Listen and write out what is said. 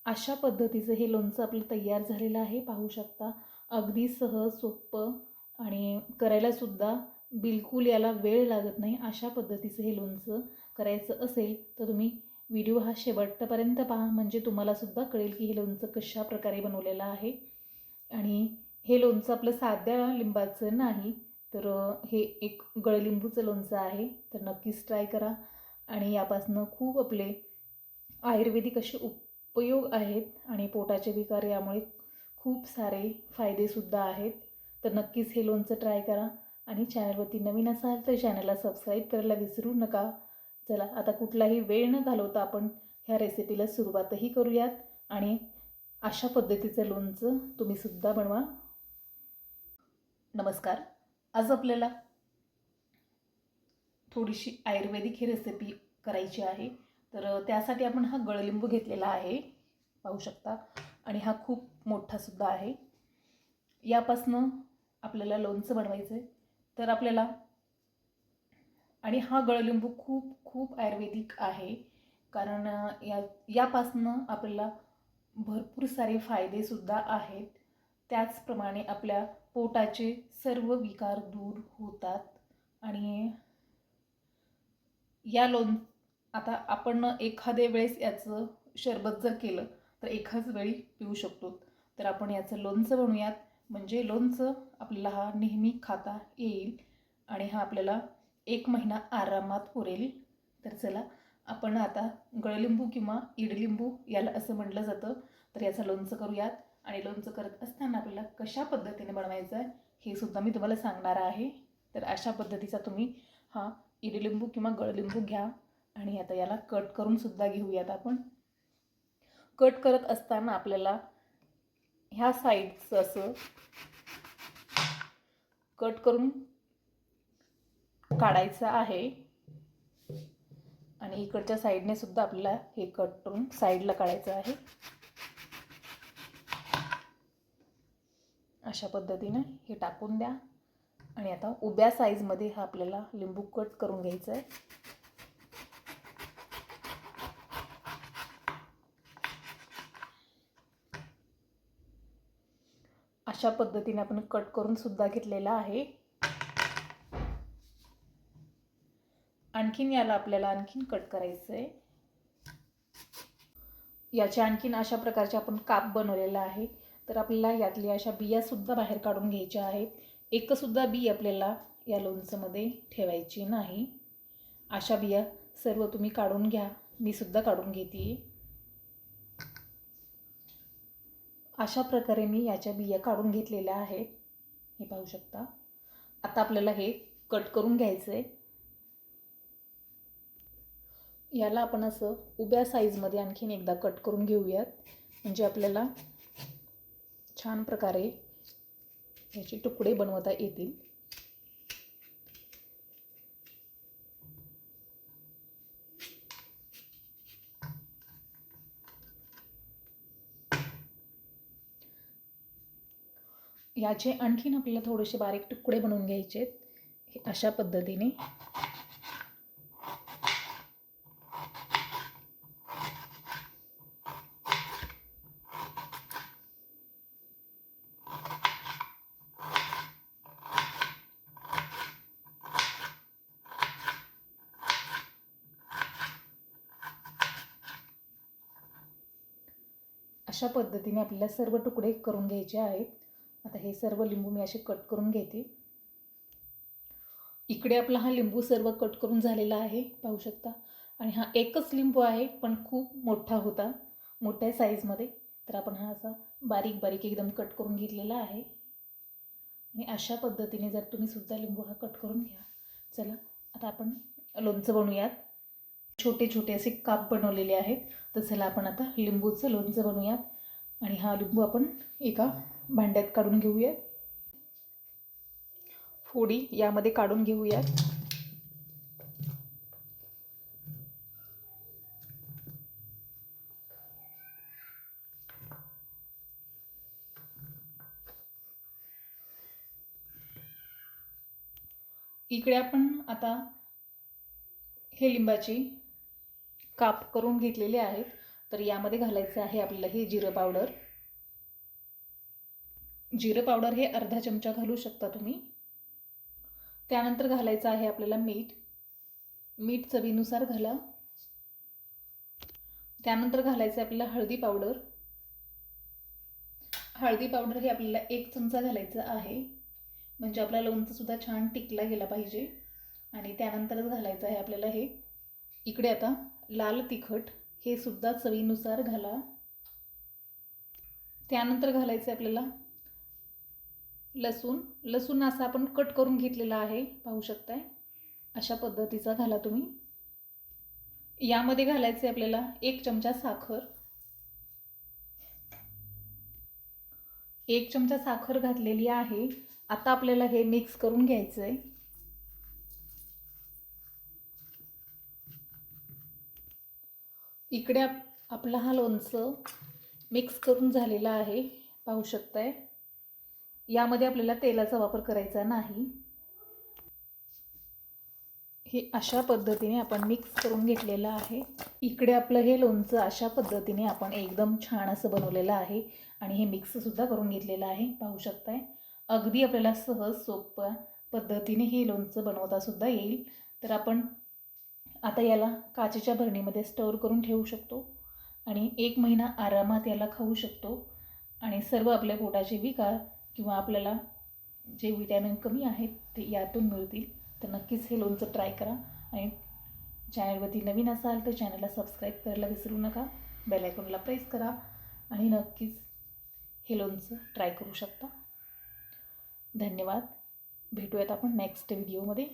अशा पद्धतीचं हे लोणचं आपलं तयार झालेलं आहे, पाहू शकता. अगदी सहज, सोपं आणि करायलासुद्धा बिलकुल याला वेळ लागत नाही. अशा पद्धतीचं हे लोणचं करायचं असेल तर तुम्ही व्हिडिओ हा शेवटपर्यंत पहा, म्हणजे तुम्हालासुद्धा कळेल की हे लोणचं कशा प्रकारे बनवलेलं आहे. आणि हे लोणचं आपलं साध्या लिंबाचं नाही, तर हे एक गळलिंबूचं लोणचं आहे. तर नक्कीच ट्राय करा. आणि यापासून खूप आपले आयुर्वेदिक असे उपयोग आहेत आणि पोटाचे विकार यामुळे खूप सारे फायदेसुद्धा आहेत. तर नक्कीच हे लोणचं ट्राय करा. आणि चॅनलवरती नवीन असाल तर चॅनलला सबस्क्राईब करायला विसरू नका. चला आता कुठलाही वेळ न घालवता आपण ह्या रेसिपीला सुरुवातही करूयात. आणि अशा पद्धतीचं लोणचं तुम्हीसुद्धा बनवा. नमस्कार. आज आपल्याला थोडीशी आयुर्वेदिक ही रेसिपी करायची आहे. तर त्यासाठी आपण हा गळलिंबू घेतलेला आहे, पाहू शकता. आणि हा खूप मोठासुद्धा आहे. यापासनं आपल्याला लोणचं बनवायचं आहे. तर आपल्याला आणि हा गळलिंबू खूप खूप आयुर्वेदिक आहे, कारण यापासनं आपल्याला भरपूर सारे फायदेसुद्धा आहेत. त्याचप्रमाणे आपल्या पोटाचे सर्व विकार दूर होतात. आणि आता आपण एखाद्या वेळेस याचं शरबत जर केलं तर एकाच वेळी पिऊ शकतो. तर आपण याचं लोणचं बनवूयात, म्हणजे लोणचं आपल्याला हा नेहमी खाता येईल आणि हा आपल्याला 1 महिना आरामात पुरेल. तर चला आपण आता गळलिंबू किंवा इडलिंबू याला असं म्हटलं जातं, तर याचं लोणचं करूयात. आणि लोणचं करत असताना आपल्याला कशा पद्धतीने बनवायचं आहे हे सुद्धा मी तुम्हाला सांगणार आहे. तर अशा पद्धतीचा तुम्ही हा इडलिंबू किंवा गळलिंबू घ्या. आणि आता याला कट करून सुद्धा घेऊयात आपण. कट करत असताना आपल्याला ह्या साईडचं असं कट करून काढायचं आहे आणि इकडच्या साईडने सुद्धा आपल्याला हे कट करून साईडला काढायचं आहे. अशा पद्धतीने हे टाकून द्या. आणि आता उभ्या साईजमध्ये हा आपल्याला लिंबू कट करून घ्यायचा आहे. अशा पद्धतीने आपण कट करून सुद्धा घेतलेला आहे. आणखीन याला आपल्याला आणखीन कट करायचं आहे. याचे आणखीन अशा प्रकारचे आपण काप बनवलेला आहे. तर आपल्याला यातल्या अशा बियासुद्धा बाहेर काढून घ्यायच्या आहेत. एकसुद्धा बी आपल्याला या लोणचंमध्ये ठेवायची नाही. अशा बिया सर्व तुम्ही काढून घ्या. मी सुद्धा काढून घेते. अशा प्रकारे मी याच्या बिया काढून घेतलेल्या आहेत, हे पाहू शकता. आता आपल्याला हे कट करून घ्यायचं आहे. याला आपण असं उभ्या साईजमध्ये आणखीन एकदा कट करून घेऊयात, म्हणजे आपल्याला छान प्रकारे याचे तुकडे बनवता येतील. याचे आणखीन आपल्याला थोडेसे बारीक तुकडे बनवून घ्यायचे आहेत, हे अशा पद्धतीने. अशा पद्धतीने आपल्याला सर्व तुकडे करून घ्यायचे आहेत. आता हे सर्व लिंबू मी असे कट करून घेते. इकडे आपला हा लिंबू सर्व कट करून झालेला आहे, पाहू शकता. आणि हा एकच लिंबू आहे, पण खूप मोठा होता, मोठ्या साईजमध्ये. तर आपण हा असा बारीक बारीक एकदम कट करून घेतलेला आहे. आणि अशा पद्धतीने जर तुम्ही सुद्धा लिंबू हा कट करून घ्या. चला आता आपण लोणचं बनवूयात. छोटे छोटे असे काप बनवलेले आहेत. तर चला आपण आता लिंबूचं लोणचं बनवूयात. आणि हा लिंबू आपण एका भांड्यात काढून घेऊयात. फोडी यामध्ये काढून घेऊयात. इकडे आपण आता हे लिंबाचे काप करून घेतलेले आहेत. तर यामध्ये घालायचं आहे आपल्याला हे जिरं पावडर. जिरं पावडर हे अर्धा चमचा घालू शकता तुम्ही. त्यानंतर घालायचं आहे आपल्याला मीठ. मीठ चवीनुसार घाला. त्यानंतर घालायचं आपल्याला हळदी पावडर. हळदी पावडर हे आपल्याला 1 चमचा घालायचं आहे, म्हणजे आपला लोणचं सुद्धा छान टिकला गेला पाहिजे. आणि त्यानंतरच घालायचं आहे आपल्याला हे इकडे आता लाल तिखट, हे सुद्धा चवीनुसार घाला. त्यानंतर घालायचं आपल्याला लसूण. लसूण असा आपण कट करून घेतलेला आहे, पाहू शकताय. अशा पद्धतीचा घाला तुम्ही. यामध्ये घालायचे आपल्याला 1 चमचा साखर. 1 चमचा साखर घातलेली आहे. आता आपल्याला हे मिक्स करून घ्यायचं आहे. इकडे आपला हा लोणचं मिक्स करून झालेला आहे, पाहू शकताय. यामध्ये आपल्याला तेलाचा वापर करायचा नाही. हे अशा पद्धतीने आपण मिक्स करून घेतलेलं आहे. इकडे आपलं हे लोणचं अशा पद्धतीने आपण एकदम छान असं बनवलेलं आहे आणि हे मिक्ससुद्धा करून घेतलेलं आहे, पाहू शकताय. अगदी आपल्याला सहज सोप्या पद्धतीने हे लोणचं बनवतासुद्धा येईल. तर आपण आता याला काचेच्या भरणीमध्ये स्टोअर करून ठेवू शकतो आणि 1 महिना आरामात याला खाऊ शकतो आणि सर्व आपल्या पोटाचे विकार किंवा आपल्याला जे विटॅमिन कमी आहेत ते यातून मिळतील. तर नक्कीच हे लोणचं ट्राय करा आणि चॅनलवरती नवीन असाल तर चॅनलला सबस्क्राईब करायला विसरू नका. बेल आयकॉनला प्रेस करा आणि नक्कीच हे लोणचं ट्राय करू शकता. धन्यवाद. भेटूयात आपण नेक्स्ट व्हिडिओमध्ये.